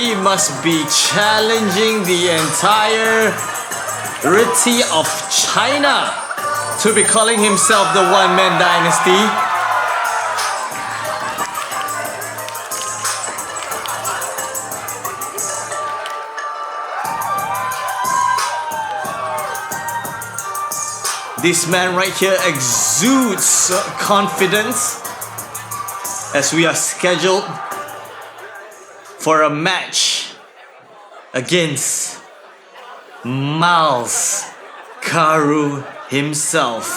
He must be challenging the entirety of China to be calling himself the One Man Dynasty. This man right here exudes confidence as we are scheduled for a match against Miles Karu himself.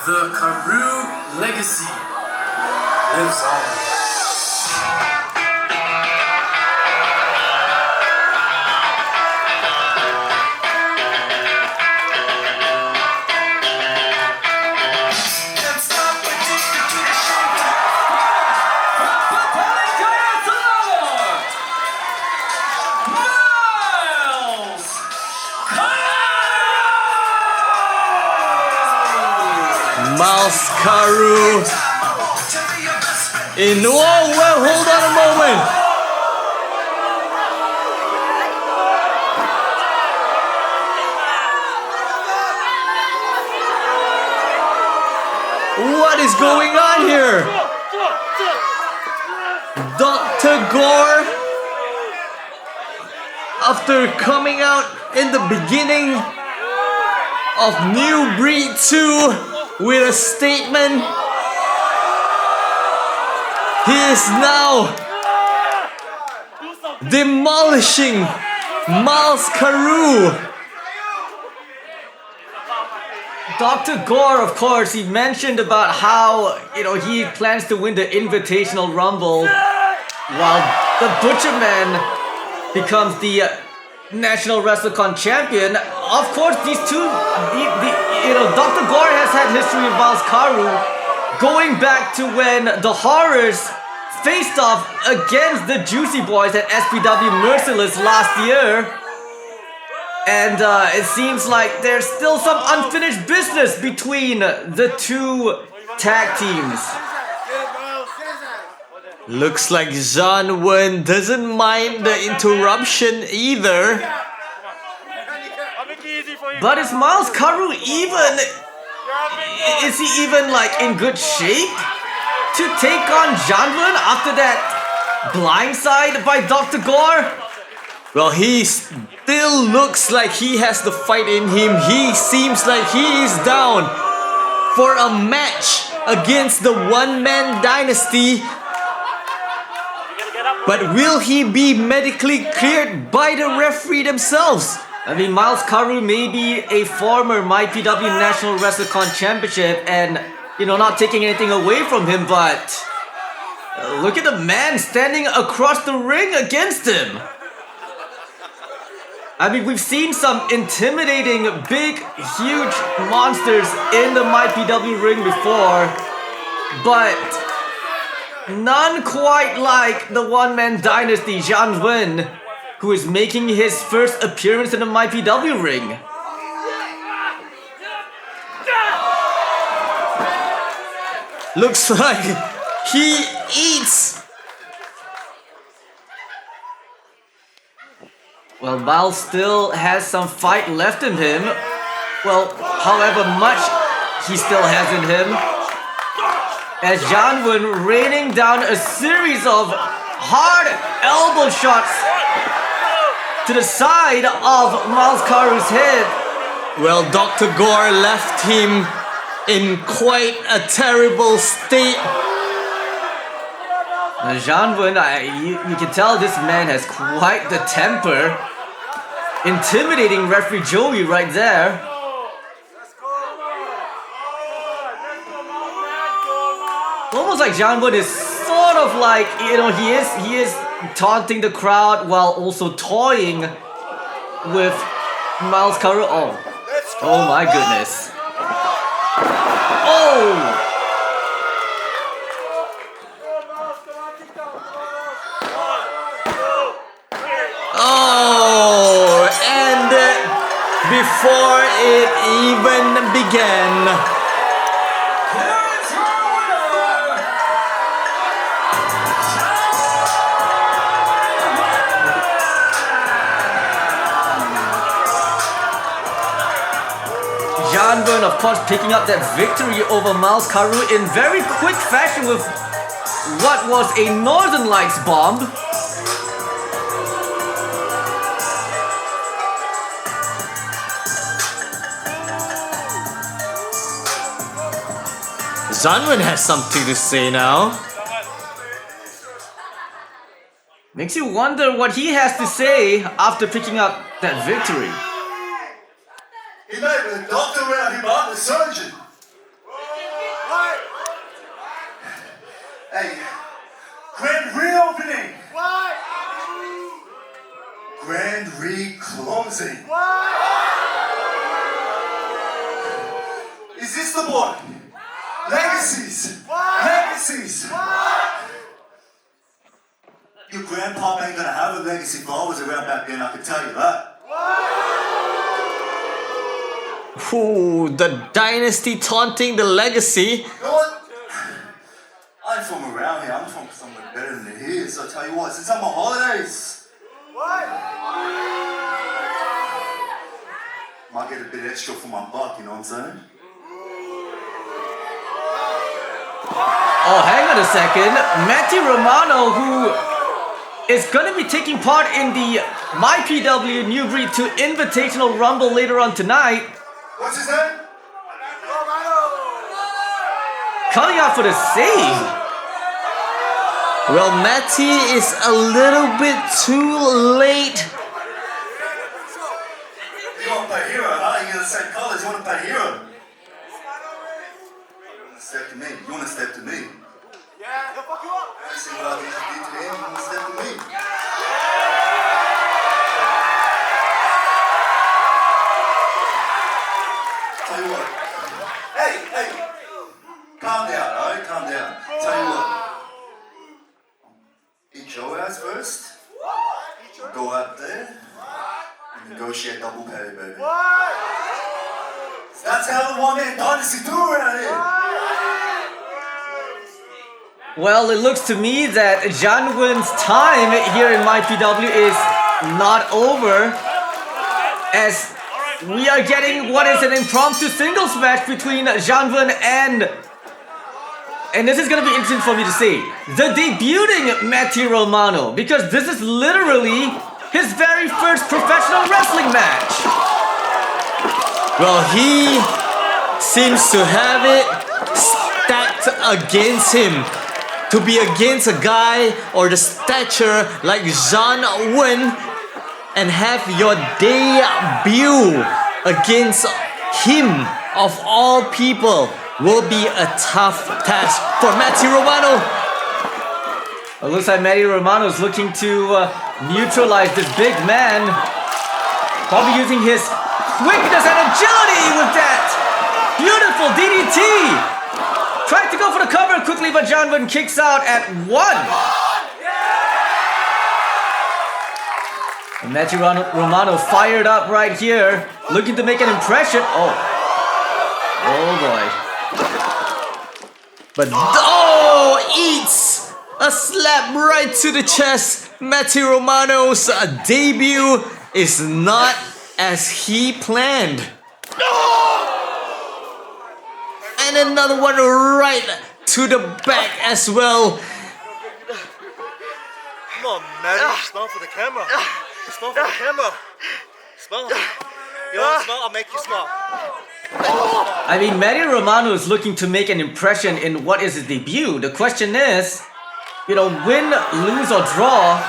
The Karu legacy lives on. Miles Karu in whoa, hold on a moment. What is going on here? Dr. Gore, after coming out in the beginning of New Breed 2 with a statement, he is now demolishing Miles Karu. Dr. Gore, of course, he mentioned about how, he plans to win the Invitational Rumble while the Butcher Man becomes the National WrestleCon champion. Of course, these two, Dr. Gore has had history with Miles Karu going back to when the Horrors faced off against the Juicy Boys at SPW Merciless last year. And it seems like there's still some unfinished business between the two tag teams. Looks like Zhan Wen doesn't mind the interruption either. But is Miles Karu even... Is he even in good shape to take on Zhan Wen after that blindside by Dr. Gore? Well, he still looks like he has the fight in him. He seems like he is down for a match against the One Man Dynasty. But will he be medically cleared by the referee themselves? I mean, Miles Karu may be a former MyPW National WrestleCon Championship and, not taking anything away from him, but look at the man standing across the ring against him. I mean, we've seen some intimidating, big, huge monsters in the MyPW ring before, but none quite like the One Man Dynasty, Zhan Wen, who is making his first appearance in the MyPW ring. Looks like he eats. Well, Miles still has some fight left in him. Well, however much he still has in him. As Zhan Wen raining down a series of hard elbow shots to the side of Miles Karu's head. Well, Dr. Gore left him in quite a terrible state. Now, Zhan Wen, you can tell this man has quite the temper. Intimidating referee Joey right there. Almost like Zhan Wen is sort of like, he is taunting the crowd while also toying with Miles Karu. Oh my goodness. Oh! Oh, and before it even began, of course, picking up that victory over Miles Karu in very quick fashion with what was a Northern Lights bomb. Zhan Wen has something to say now. Makes you wonder what he has to say after picking up that victory. He made with a doctor around him, I'm the surgeon. Hey, grand reopening. Grand re-closing. Is this the boy? Legacies. Legacies. Your grandpa ain't gonna have a legacy if I was around back then, I can tell you that. Ooh, the dynasty taunting the legacy. You know what? I'm from around here. I'm from somewhere better than here. So I tell you what, since I'm on holidays, might get a bit extra for my buck, you know what I'm saying? Oh, hang on a second. Matty Romano, who is going to be taking part in the MyPW New Breed 2 Invitational Rumble later on tonight. What's his name? Coming out for the save. Well, Matty is a little bit too late. You want to play hero, huh? You're the same colors. You want to play hero? Step to me. You want to step to me? Yeah, he'll fuck you up. I see what I need to do to him. You want to step to me? Tell you what. Hey. Calm down, alright? Calm down. Tell you what. Eat your ass first. Go out there and negotiate double pay, baby. That's how the One Man Dynasty do around here. Well, it looks to me that Zhan Wen's time here in MyPW is not over, as we are getting what is an impromptu singles match between Zhan Wen and this is going to be interesting for me to see, the debuting Matty Romano, because this is literally his very first professional wrestling match. Well, he seems to have it stacked against him. To be against a guy or the stature like Zhan Wen and have your debut against him of all people will be a tough task for Matty Romano. It looks like Matty Romano is looking to neutralize this big man. Probably using his quickness and agility with that beautiful DDT. Tried to go for the cover quickly, but Zhan Wen kicks out at 1. And Matty Romano fired up right here, looking to make an impression. Oh boy. But eats a slap right to the chest. Matty Romano's debut is not as he planned. And another one right to the back as well. Come on, Matty. Smile for the camera. Smile for the camera. Smile. You want to smile? I'll make you smile. I mean, Matty Romano is looking to make an impression in what is his debut. The question is, win, lose, or draw,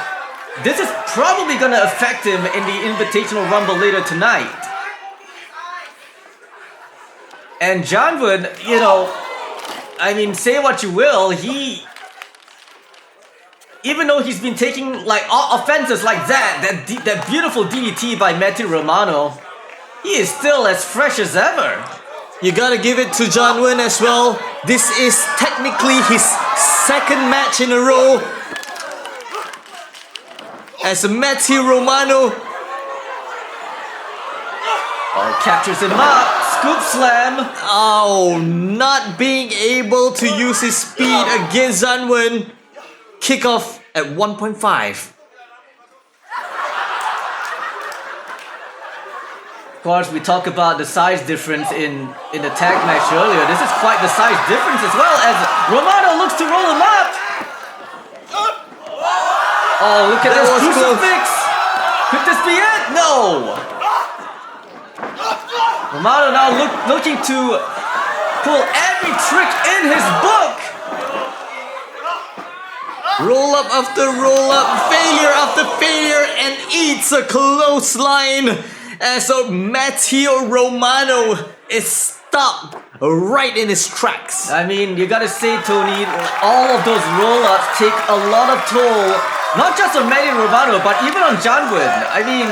this is probably going to affect him in the Invitational Rumble later tonight. And Zhan Wen, I mean, say what you will, even though he's been taking like offenses like that beautiful DDT by Matty Romano, he is still as fresh as ever. You gotta give it to Zhan Wen as well. This is technically his second match in a row as Matty Romano captures him up, scoop slam. Oh, not being able to use his speed against Zhan Wen. Kickoff at 1.5. Of course, we talked about the size difference in the tag match earlier. This is quite the size difference as well as Romano looks to roll him up. Oh, look at this crucifix. Could this be it? No. Romano now looking to pull every trick in his book. Roll up after roll up, failure after failure, and eats a clothesline as Matty Romano is stopped right in his tracks. I mean, you gotta say, Tony, all of those roll-ups take a lot of toll, not just on Matty Romano, but even on Zhan Wen. I mean,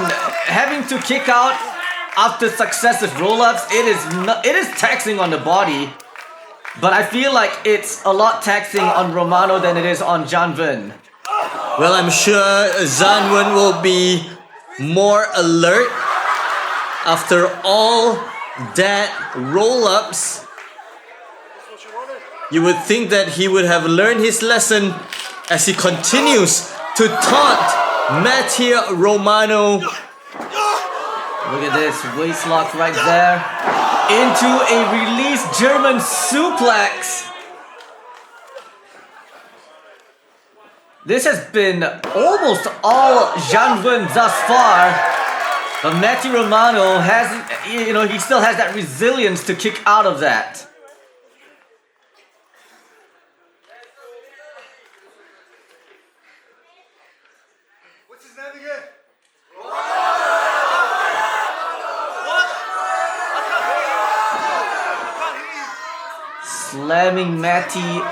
having to kick out after successive roll-ups, it is taxing on the body. But I feel like it's a lot taxing on Romano than it is on Zhan Wen. Well, I'm sure Zhan Wen will be more alert after all that roll-ups. You would think that he would have learned his lesson as he continues to taunt Matty Romano. Look at this, waist lock right there. Into a released German suplex. This has been almost all Zhan Wen thus far. But Matty Romano has, he still has that resilience to kick out of that. What's his name again? Slamming Matty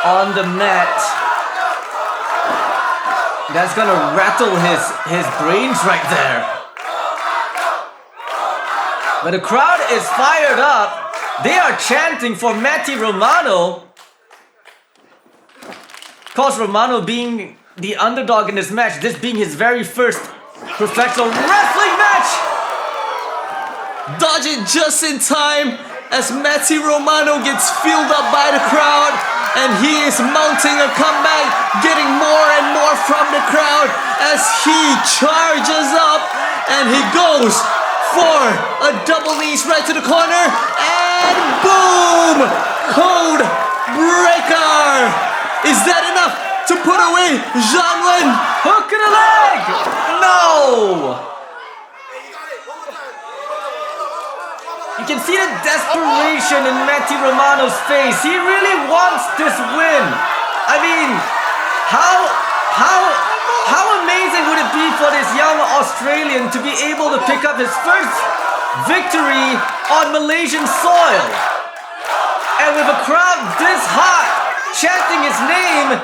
on the mat. That's gonna rattle his brains right there. But the crowd is fired up. They are chanting for Matty Romano. Of course, Romano being the underdog in this match, this being his very first professional wrestling match. Dodge it just in time as Matty Romano gets filled up by the crowd, and he is mounting a comeback, getting more and more from the crowd as he charges up, and he goes for a double knees right to the corner, and boom! Code breaker! Is that enough to put away Zhan Wen? Hook in the leg! No! You can see the desperation in Matty Romano's face. He really wants this win. I mean, how amazing would it be for this young Australian to be able to pick up his first victory on Malaysian soil? And with a crowd this hot chanting his name,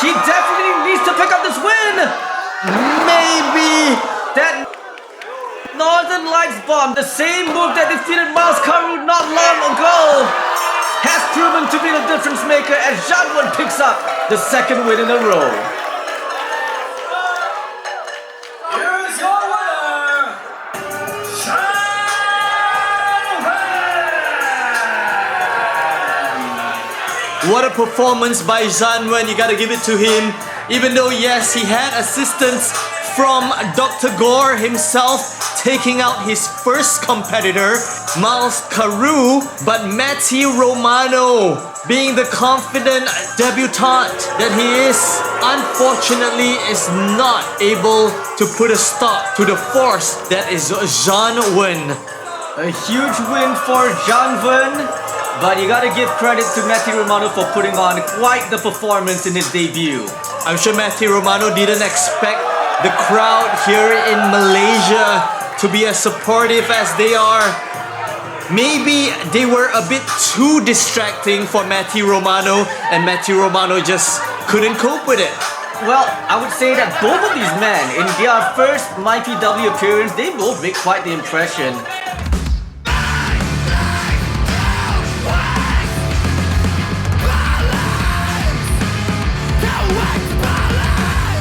he definitely needs to pick up this win. Maybe That Northern Lights bomb, the same move that defeated Miles Karu not long ago, has proven to be the difference maker as Zhan Wen picks up the second win in a row. Here's your winner, Zhan Wen! What a performance by Zhan Wen, you gotta give it to him. Even though, yes, he had assistance from Dr. Gore himself taking out his first competitor, Miles Karu, but Matty Romano, being the confident debutant that he is, unfortunately is not able to put a stop to the force that is Zhan Wen. A huge win for Zhan Wen, but you gotta give credit to Matty Romano for putting on quite the performance in his debut. I'm sure Matty Romano didn't expect the crowd here in Malaysia to be as supportive as they are. Maybe they were a bit too distracting for Matty Romano, and Matty Romano just couldn't cope with it. Well, I would say that both of these men, in their first MyPW appearance, they both make quite the impression.